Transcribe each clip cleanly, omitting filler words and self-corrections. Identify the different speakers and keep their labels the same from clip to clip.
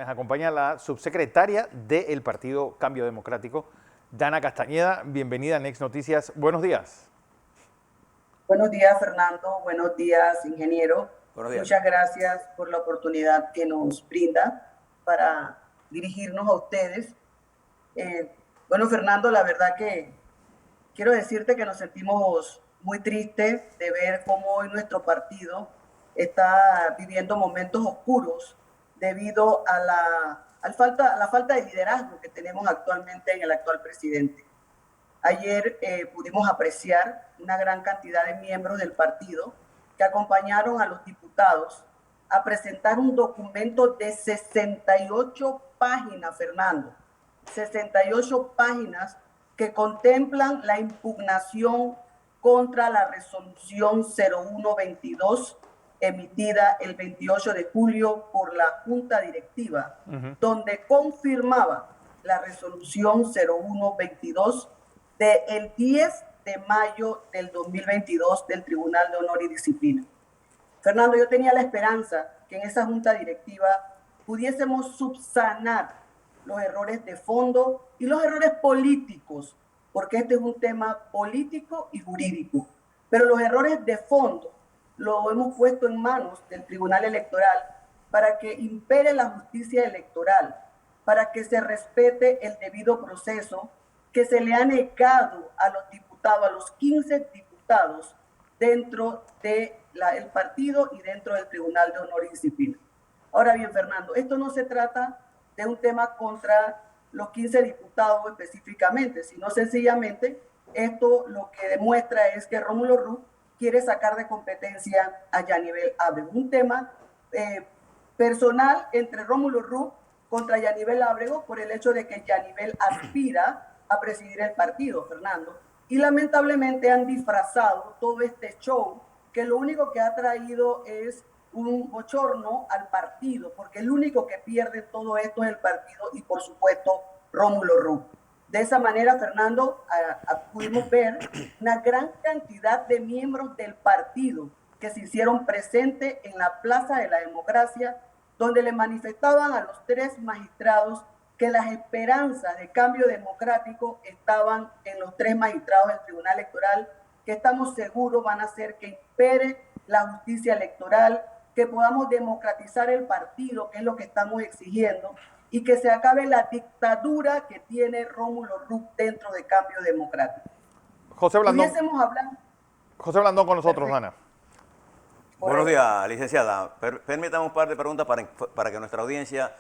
Speaker 1: nos acompaña la subsecretaria del Partido Cambio Democrático, Dana Castañeda. Bienvenida a Next Noticias. Buenos días.
Speaker 2: Buenos días, Fernando. Buenos días, ingeniero.
Speaker 3: Buenos días.
Speaker 2: Muchas gracias por la oportunidad que nos brinda para dirigirnos a ustedes. Bueno, Fernando, la verdad que quiero decirte que nos sentimos muy tristes de ver cómo hoy nuestro partido está viviendo momentos oscuros debido a la falta de liderazgo que tenemos actualmente en el actual presidente. Ayer pudimos apreciar una gran cantidad de miembros del partido que acompañaron a los diputados a presentar un documento de 68 páginas, Fernando, 68 páginas que contemplan la impugnación contra la resolución 0122 emitida el 28 de julio por la Junta Directiva, donde confirmaba la resolución 0122 del 10 de mayo del 2022 del Tribunal de Honor y Disciplina. Fernando, yo tenía la esperanza que en esa Junta Directiva pudiésemos subsanar los errores de fondo y los errores políticos, porque este es un tema político y jurídico. Pero los errores de fondo lo hemos puesto en manos del Tribunal Electoral para que impere la justicia electoral, para que se respete el debido proceso que se le ha negado a los diputados, a los 15 diputados dentro del partido y dentro del Tribunal de Honor y Disciplina. Ahora bien, Fernando, esto no se trata de un tema contra los 15 diputados específicamente, sino sencillamente esto lo que demuestra es que Rómulo Rux quiere sacar de competencia a Yanivel Ábrego. Un tema personal entre Rómulo Rux contra Yanivel Ábrego por el hecho de que Yanivel aspira a presidir el partido, Fernando. Y lamentablemente han disfrazado todo este show que lo único que ha traído es un bochorno al partido, porque el único que pierde todo esto es el partido y por supuesto Rómulo Rux. De esa manera, Fernando, pudimos ver una gran cantidad de miembros del partido que se hicieron presentes en la Plaza de la Democracia, donde le manifestaban a los 3 magistrados que las esperanzas de cambio democrático estaban en los 3 magistrados del Tribunal Electoral, que estamos seguros van a hacer que impere la justicia electoral, que podamos democratizar el partido, que es lo que estamos exigiendo, y que se acabe la dictadura que tiene Rómulo Rux dentro de Cambio Democrático.
Speaker 1: José Blandón con nosotros, Ana.
Speaker 3: Buenos días, licenciada. Permítame un par de preguntas para que nuestra audiencia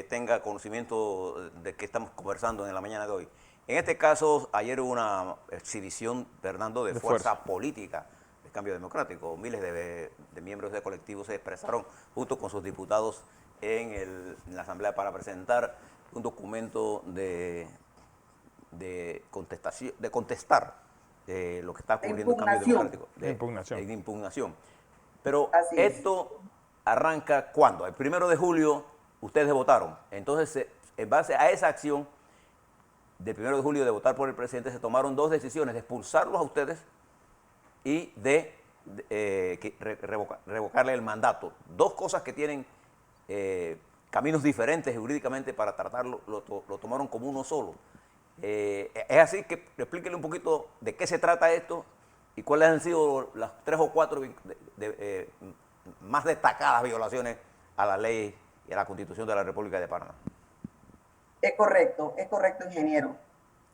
Speaker 3: tenga conocimiento de qué estamos conversando en la mañana de hoy. En este caso, ayer hubo una exhibición, Fernando, de fuerza política de Cambio Democrático. Miles de miembros de colectivos se expresaron junto con sus diputados en la Asamblea para presentar un documento de contestar lo que está ocurriendo en Cambio Democrático. De impugnación. Pero esto arranca ¿cuándo? El 1 de julio ustedes votaron. Entonces, en base a esa acción del 1 de julio de votar por el presidente, se tomaron 2 decisiones: de expulsarlos a ustedes y de revocarle el mandato. 2 cosas que tienen caminos diferentes jurídicamente para tratarlo, lo tomaron como uno solo. Es así que explíquele un poquito de qué se trata esto y cuáles han sido las 3 o 4 más destacadas violaciones a la ley y a la Constitución de la República de Panamá.
Speaker 2: Es correcto, ingeniero.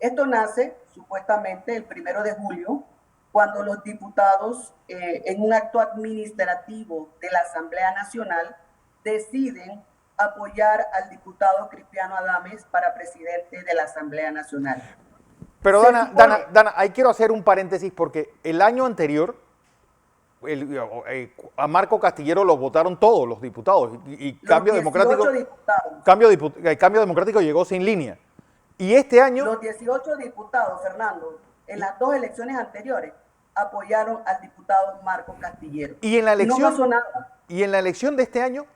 Speaker 2: Esto nace supuestamente el 1 de julio, cuando los diputados, en un acto administrativo de la Asamblea Nacional, deciden apoyar al diputado Cristiano Adames para presidente de la Asamblea Nacional.
Speaker 1: Pero Dana, ahí quiero hacer un paréntesis porque el año anterior a Marco Castillero lo votaron todos los diputados y Cambio Democrático, Cambio Democrático llegó sin línea. Y este año...
Speaker 2: Los 18 diputados, Fernando, en las 2 elecciones anteriores, apoyaron al diputado Marco Castillero.
Speaker 1: Y en la elección,
Speaker 2: no pasó nada.
Speaker 1: Y en la elección de este año,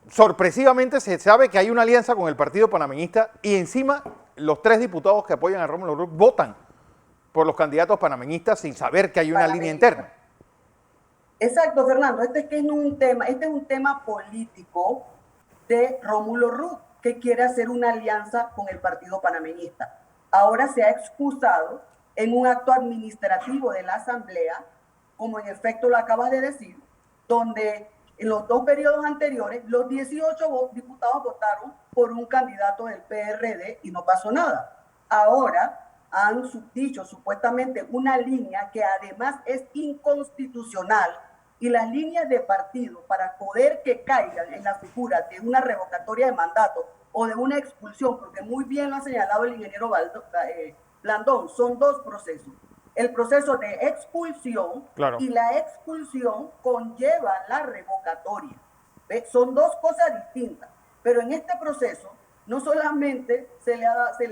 Speaker 1: sorpresivamente se sabe que hay una alianza con el Partido Panameñista y encima los 3 diputados que apoyan a Rómulo Rux votan por los candidatos panameñistas sin saber que hay una línea interna.
Speaker 2: Exacto, Fernando. Este es un tema político de Rómulo Rux. que quiere hacer una alianza con el Partido Panameñista. Ahora se ha excusado en un acto administrativo de la Asamblea, como en efecto lo acabas de decir, donde en los 2 periodos anteriores los 18 diputados votaron por un candidato del PRD y no pasó nada. Ahora han dicho supuestamente una línea que además es inconstitucional, y las líneas de partido para poder que caigan en la figura de una revocatoria de mandato o de una expulsión, porque muy bien lo ha señalado el ingeniero Blandón, son 2 procesos. El proceso de expulsión, claro, y la expulsión conlleva la revocatoria. ¿Ve? Son 2 cosas distintas, pero en este proceso no solamente se le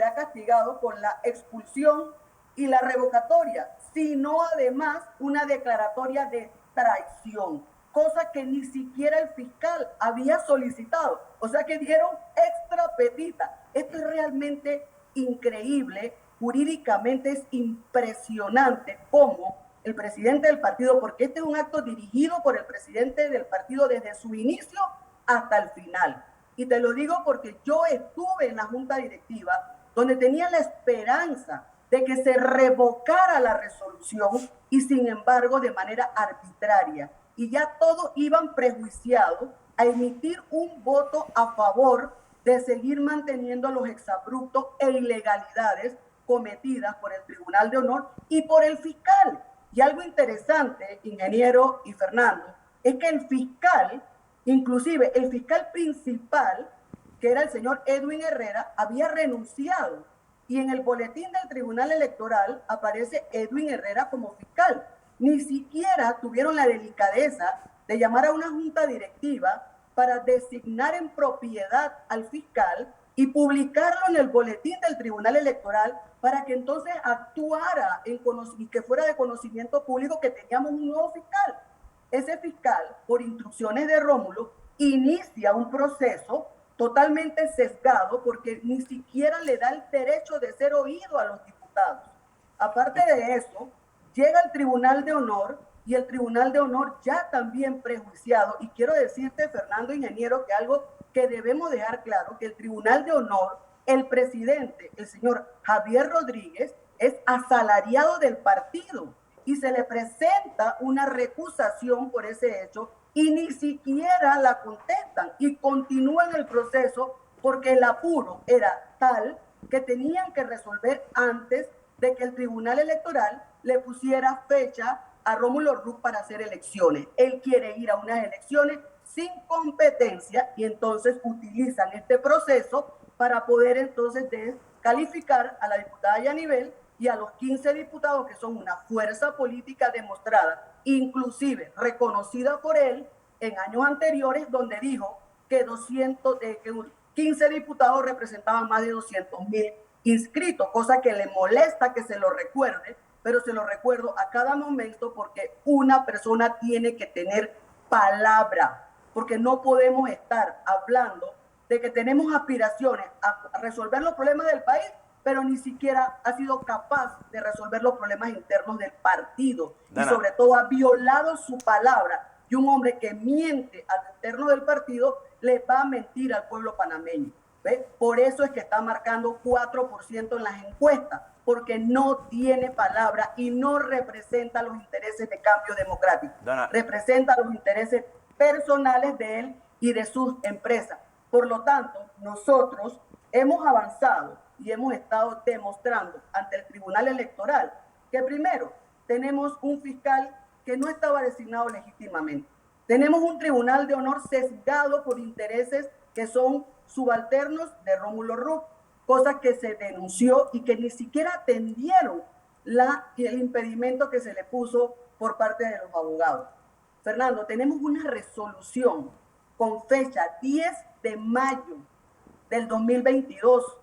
Speaker 2: ha castigado con la expulsión y la revocatoria, sino además una declaratoria de traición, cosa que ni siquiera el fiscal había solicitado. O sea que dieron extra petita. Esto es realmente increíble, jurídicamente es impresionante cómo el presidente del partido, porque este es un acto dirigido por el presidente del partido desde su inicio hasta el final. Y te lo digo porque yo estuve en la junta directiva donde tenía la esperanza de que se revocara la resolución y sin embargo de manera arbitraria. Y ya todos iban prejuiciados a emitir un voto a favor de seguir manteniendo los exabruptos e ilegalidades cometidas por el Tribunal de Honor y por el fiscal. Y algo interesante, ingeniero y Fernando, es que el fiscal, inclusive el fiscal principal, que era el señor Edwin Herrera, había renunciado. Y en el boletín del Tribunal Electoral aparece Edwin Herrera como fiscal. Ni siquiera tuvieron la delicadeza de llamar a una junta directiva para designar en propiedad al fiscal y publicarlo en el boletín del Tribunal Electoral para que entonces actuara y que fuera de conocimiento público que teníamos un nuevo fiscal. Ese fiscal, por instrucciones de Rómulo, inicia un proceso totalmente sesgado porque ni siquiera le da el derecho de ser oído a los diputados. Aparte de eso, llega el Tribunal de Honor y el Tribunal de Honor ya también prejuiciado. Y quiero decirte, Fernando Ingeniero, que algo que debemos dejar claro, que el Tribunal de Honor, el presidente, el señor Javier Rodríguez, es asalariado del partido y se le presenta una recusación por ese hecho y ni siquiera la contestan y continúan el proceso porque el apuro era tal que tenían que resolver antes de que el Tribunal Electoral le pusiera fecha a Rómulo Rux para hacer elecciones. Él quiere ir a unas elecciones sin competencia y entonces utilizan este proceso para poder entonces descalificar a la diputada Yanivel y a los 15 diputados que son una fuerza política demostrada, inclusive reconocida por él en años anteriores, donde dijo que 15 diputados representaban más de 200,000 inscritos, cosa que le molesta que se lo recuerde, pero se lo recuerdo a cada momento porque una persona tiene que tener palabra, porque no podemos estar hablando de que tenemos aspiraciones a resolver los problemas del país, pero ni siquiera ha sido capaz de resolver los problemas internos del partido. Dana. Y sobre todo ha violado su palabra. Y un hombre que miente al interno del partido le va a mentir al pueblo panameño. ¿Ve? Por eso es que está marcando 4% en las encuestas, porque no tiene palabra y no representa los intereses de cambio democrático. Dana. Representa los intereses personales de él y de sus empresas. Por lo tanto, nosotros hemos avanzado y hemos estado demostrando ante el Tribunal Electoral que primero tenemos un fiscal que no estaba designado legítimamente. Tenemos un Tribunal de Honor sesgado por intereses que son subalternos de Rómulo Rux, cosa que se denunció y que ni siquiera atendieron el impedimento que se le puso por parte de los abogados. Fernando, tenemos una resolución con fecha 10 de mayo del 2022,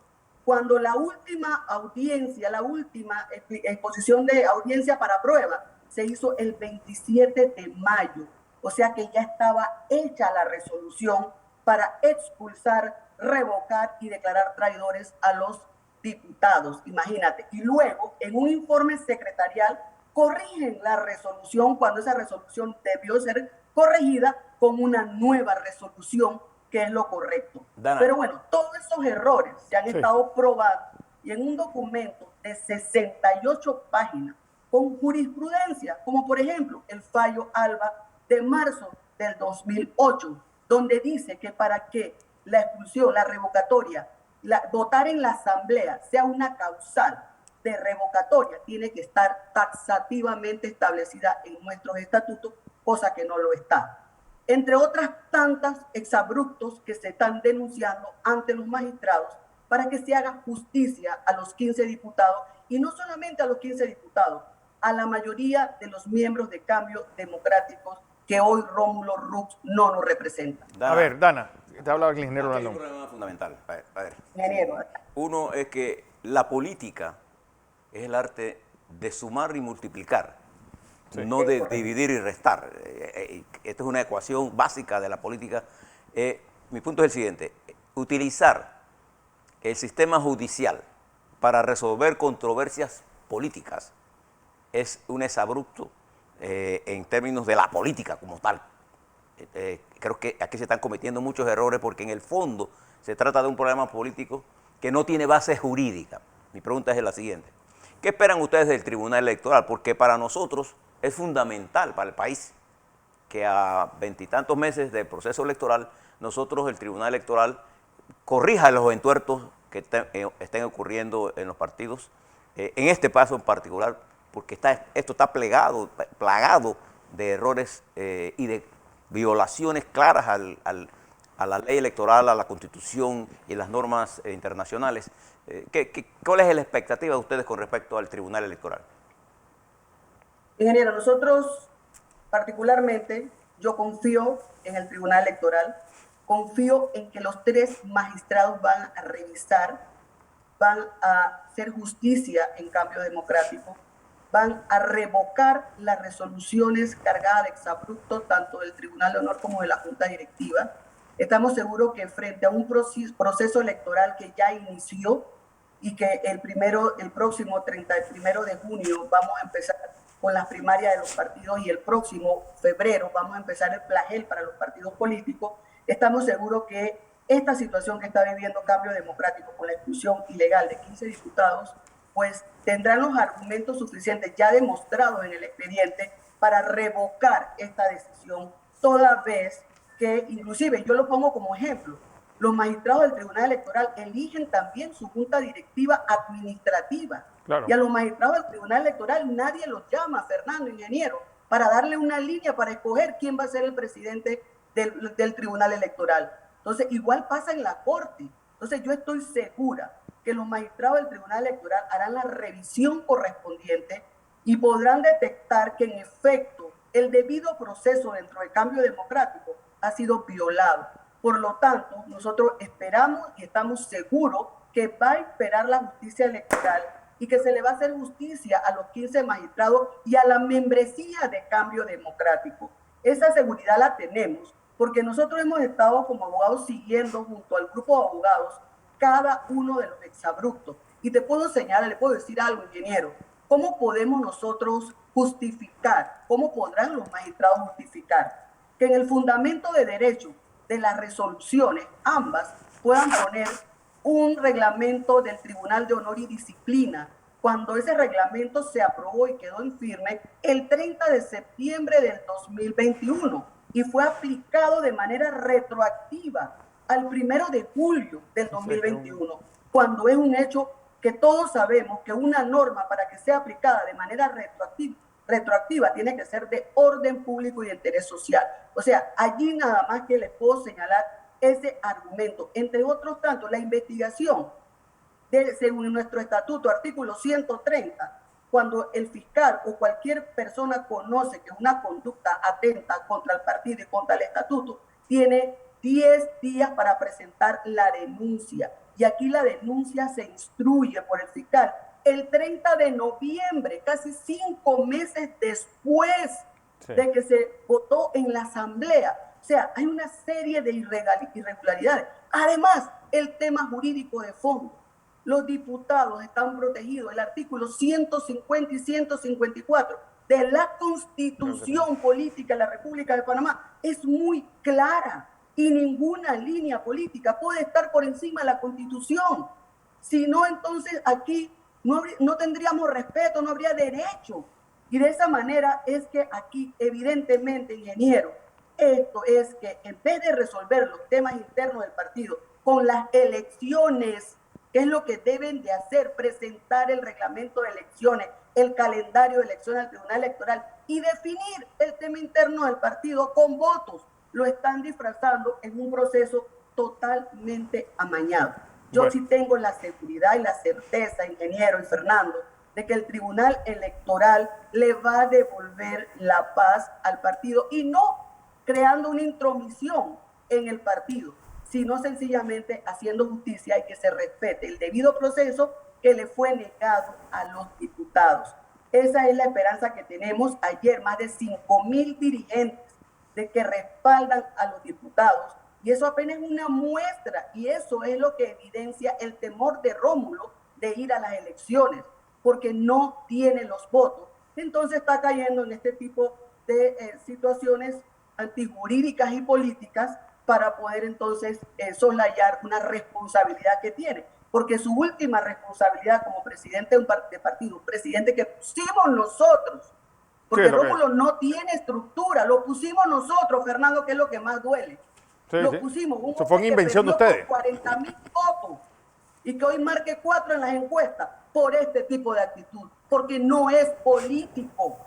Speaker 2: cuando la última audiencia, la última exposición de audiencia para prueba se hizo el 27 de mayo. O sea que ya estaba hecha la resolución para expulsar, revocar y declarar traidores a los diputados. Imagínate. Y luego, en un informe secretarial, corrigen la resolución cuando esa resolución debió ser corregida con una nueva resolución que es lo correcto.
Speaker 3: Dana.
Speaker 2: Pero bueno, todos esos errores se han estado probando y en un documento de 68 páginas con jurisprudencia, como por ejemplo el fallo Alba de marzo del 2008, donde dice que para que la expulsión, la revocatoria, votar en la asamblea sea una causal de revocatoria, tiene que estar taxativamente establecida en nuestros estatutos, cosa que no lo está. Entre otras tantas exabruptos que se están denunciando ante los magistrados para que se haga justicia a los 15 diputados, y no solamente a los 15 diputados, a la mayoría de los miembros de Cambio Democrático que hoy Rómulo Rux no nos representa.
Speaker 3: Dana,
Speaker 1: A ver, Dana, te hablaba el ingeniero
Speaker 3: aquí hay un
Speaker 1: Landón.
Speaker 3: problema fundamental. A ver.
Speaker 2: Ingeniero.
Speaker 3: Uno es que la política es el arte de sumar y multiplicar, no de dividir y restar. Esta es una ecuación básica de la política. Mi punto es el siguiente: utilizar el sistema judicial para resolver controversias políticas es un exabrupto en términos de la política como tal. Creo que aquí se están cometiendo muchos errores porque en el fondo se trata de un problema político que no tiene base jurídica. Mi pregunta es la siguiente: ¿qué esperan ustedes del Tribunal Electoral? Porque para nosotros es fundamental, para el país, que a 20 y tantos meses del proceso electoral, nosotros, el Tribunal Electoral, corrija los entuertos que estén ocurriendo en los partidos, en este paso en particular, porque esto está plagado de errores y de violaciones claras a la ley electoral, a la Constitución y las normas internacionales. ¿Cuál es la expectativa de ustedes con respecto al Tribunal Electoral?
Speaker 2: Ingeniero, nosotros particularmente, yo confío en el Tribunal Electoral, confío en que los 3 magistrados van a revisar, van a hacer justicia en Cambio Democrático, van a revocar las resoluciones cargadas de exabruptos tanto del Tribunal de Honor como de la Junta Directiva. Estamos seguros que frente a un proceso electoral que ya inició y que el próximo 31 de junio vamos a empezar con las primarias de los partidos y el próximo febrero vamos a empezar el flagel para los partidos políticos, estamos seguros que esta situación que está viviendo Cambio Democrático con la expulsión ilegal de 15 diputados, pues tendrán los argumentos suficientes ya demostrados en el expediente para revocar esta decisión, toda vez que, inclusive, yo lo pongo como ejemplo, los magistrados del Tribunal Electoral eligen también su junta directiva administrativa. Claro. Y a los magistrados del Tribunal Electoral nadie los llama, Fernando, ingeniero, para darle una línea para escoger quién va a ser el presidente del Tribunal Electoral. Entonces, igual pasa en la Corte. Entonces, yo estoy segura que los magistrados del Tribunal Electoral harán la revisión correspondiente y podrán detectar que, en efecto, el debido proceso dentro del Cambio Democrático ha sido violado. Por lo tanto, nosotros esperamos y estamos seguros que va a esperar la justicia electoral y que se le va a hacer justicia a los 15 magistrados y a la membresía de Cambio Democrático. Esa seguridad la tenemos porque nosotros hemos estado como abogados siguiendo junto al grupo de abogados cada uno de los exabruptos. Y te puedo señalar, le puedo decir algo, ingeniero, ¿cómo podemos nosotros justificar, cómo podrán los magistrados justificar que en el fundamento de derecho de las resoluciones, ambas puedan poner un reglamento del Tribunal de Honor y Disciplina, cuando ese reglamento se aprobó y quedó en firme el 30 de septiembre del 2021 y fue aplicado de manera retroactiva al 1 de julio del 2021, cuando es un hecho que todos sabemos que una norma para que sea aplicada de manera retroactiva tiene que ser de orden público y de interés social. O sea, allí nada más que les puedo señalar ese argumento. Entre otros tantos, la investigación, según nuestro estatuto, artículo 130, cuando el fiscal o cualquier persona conoce que una conducta atenta contra el partido y contra el estatuto, tiene 10 días para presentar la denuncia. Y aquí la denuncia se instruye por el fiscal el 30 de noviembre, casi 5 meses después de que se votó en la asamblea. O sea, hay una serie de irregularidades. Además, el tema jurídico de fondo. Los diputados están protegidos. El artículo 150 y 154 de la Constitución Política de la República de Panamá es muy clara. y ninguna línea política puede estar por encima de la Constitución. Si no, entonces aquí no tendríamos respeto, no habría derecho. Y de esa manera es que aquí, evidentemente, ingeniero, esto es que en vez de resolver los temas internos del partido con las elecciones, que es lo que deben de hacer, presentar el reglamento de elecciones, el calendario de elecciones al Tribunal Electoral y definir el tema interno del partido con votos, lo están disfrazando en un proceso totalmente amañado. Yo sí tengo la seguridad y la certeza, ingeniero y Fernando, de que el Tribunal Electoral le va a devolver la paz al partido y no creando una intromisión en el partido, sino sencillamente haciendo justicia y que se respete el debido proceso que le fue negado a los diputados. Esa es la esperanza que tenemos. Ayer más de 5.000 dirigentes de que respaldan a los diputados, y eso apenas es una muestra, y eso es lo que evidencia el temor de Rómulo de ir a las elecciones, porque no tiene los votos. Entonces está cayendo en este tipo de situaciones antijurídicas y políticas para poder entonces soslayar una responsabilidad que tiene, porque su última responsabilidad como presidente de partido, presidente que pusimos nosotros, porque Rómulo no tiene estructura, lo pusimos nosotros, Fernando, que es lo que más duele.
Speaker 1: Sí,
Speaker 2: lo
Speaker 1: sí.
Speaker 2: pusimos.
Speaker 1: Eso fue una invención de ustedes.
Speaker 2: 40.000 votos y que hoy marque 4 en las encuestas por este tipo de actitud, porque no es político.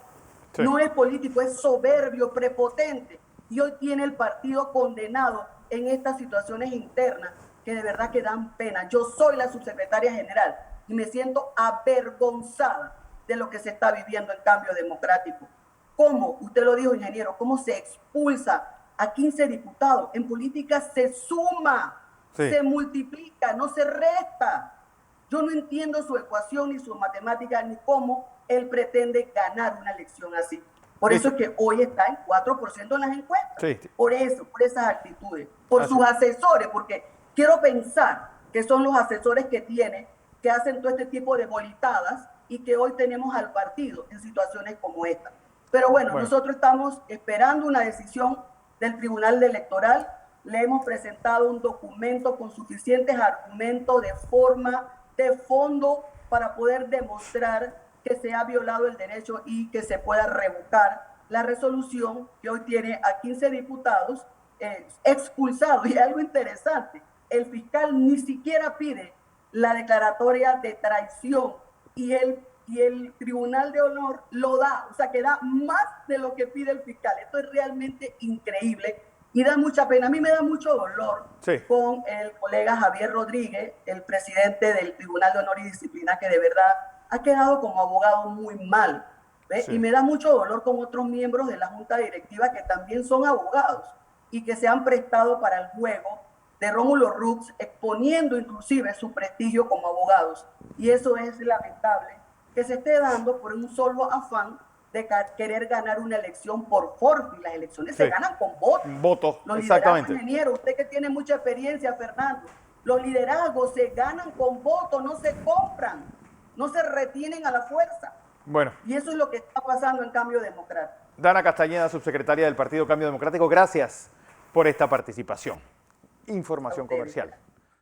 Speaker 2: Sí. No es político, es soberbio, prepotente. Y hoy tiene el partido condenado en estas situaciones internas que de verdad que dan pena. Yo soy la subsecretaria general y me siento avergonzada de lo que se está viviendo en Cambio Democrático. ¿Cómo? Usted lo dijo, ingeniero, ¿cómo se expulsa a 15 diputados? En política se suma, sí, se multiplica, no se resta. Yo no entiendo su ecuación ni su matemática ni cómo él pretende ganar una elección así. Por eso es que hoy está en 4% en las encuestas. Sí. Por eso, por esas actitudes, por sus asesores, porque quiero pensar que son los asesores que tiene, que hacen todo este tipo de bolitadas y que hoy tenemos al partido en situaciones como esta. Pero bueno, nosotros estamos esperando una decisión del Tribunal Electoral. Le hemos presentado un documento con suficientes argumentos de forma, de fondo, para poder demostrar que se ha violado el derecho y que se pueda revocar la resolución que hoy tiene a 15 diputados expulsados. Y algo interesante, el fiscal ni siquiera pide la declaratoria de traición y el Tribunal de Honor lo da, o sea que da más de lo que pide el fiscal. Esto es realmente increíble y da mucha pena. A mí me da mucho dolor con el colega Javier Rodríguez, el presidente del Tribunal de Honor y Disciplina, que de verdad ha quedado como abogado muy mal. Y me da mucho dolor con otros miembros de la Junta Directiva que también son abogados y que se han prestado para el juego de Rómulo Rux, exponiendo inclusive su prestigio como abogados. Y eso es lamentable que se esté dando por un solo afán de querer ganar una elección por forfeit. Las elecciones se ganan con votos.
Speaker 1: Votos, exactamente.
Speaker 2: Ingeniero, usted que tiene mucha experiencia, Fernando, los liderazgos se ganan con votos, no se compran, no se retienen a la fuerza.
Speaker 1: Bueno.
Speaker 2: Y eso es lo que está pasando en Cambio Democrático.
Speaker 1: Dana Castañeda, subsecretaria del Partido Cambio Democrático, gracias por esta participación. Información comercial.